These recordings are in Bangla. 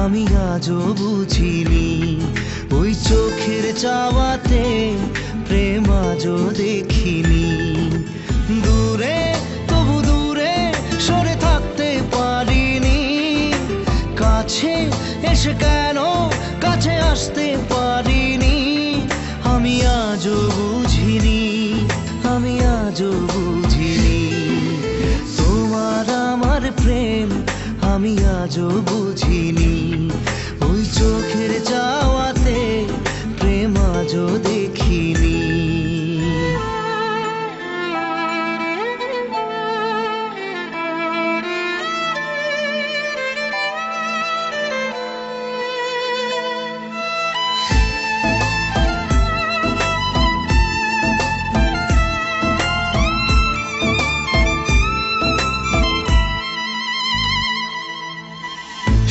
আমি আজও বুঝিনি। ওই চোখের চাওয়াতে প্রেম আজও দেখিনি। দূরে তবু দূরে সরে থাকতে পারিনি, কাছে এসে কেন কাছে আসতে পারিনি। আমি আজও বুঝিনি, আমি আজও বুঝিনি। তোমার আমার প্রেম আমি আজও বুঝিনি। ওই চোখের চাওয়াতে প্রেম আজও দেখিনি।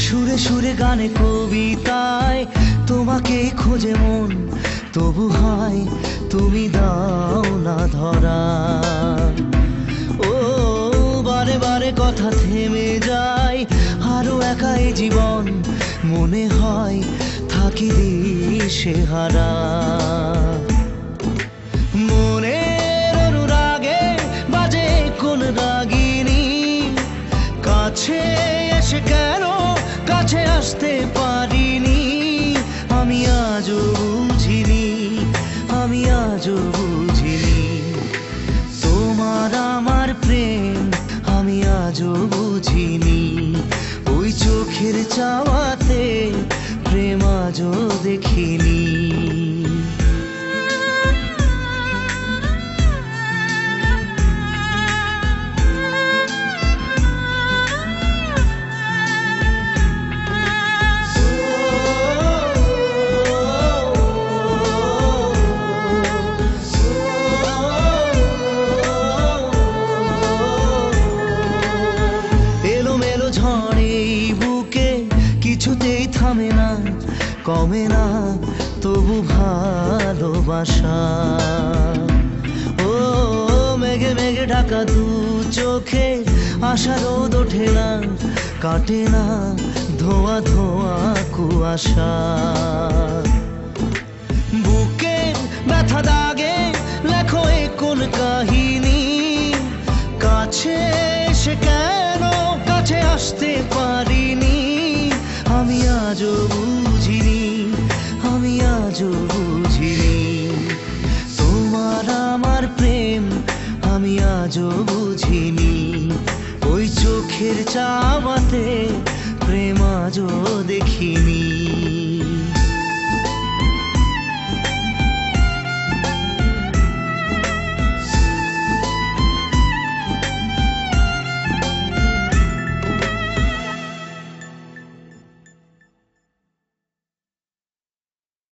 সুরে সুরে গানে কবিতায় তোমাকে খোঁজে মন, তবু হয় তুমি দাও না ধরা। ও বারে বারে কথা থেমে যায়, আরো একাই জীবন মনে হয় থাকি দিশেহারা। মনের অনুরাগে বাজে কোন রাগিনী, কাছে এসে কেন কাছে আসতে পারিনি। আমি আজও বুঝিনি, আমি আজও বুঝিনি। তোমার আমার প্রেম আমি আজও বুঝিনি। ওই চোখের চাওয়াতে প্রেম আজও দেখিনি। ঝড়ে বুকে কিছুতেই থামে না, কমে না তবু ভালোবাসা। ও মেঘে মেঘে ঢাকা দু চোখে আশা রোদ ওঠে না, কাটে না ধোয়া ধোয়া কুয়াশা। বুকে ব্যথা দাগে লেখো এ কোন কাহিনী, কাছে এসে কেন কাছে আসতে পারিনি। আমি আজও বুঝিনি, আমি আজও বুঝিনি। তোমার আমার প্রেম আমি আজও বুঝিনি। ওই চোখের চাওয়াতে প্রেম আজও দেখিনি।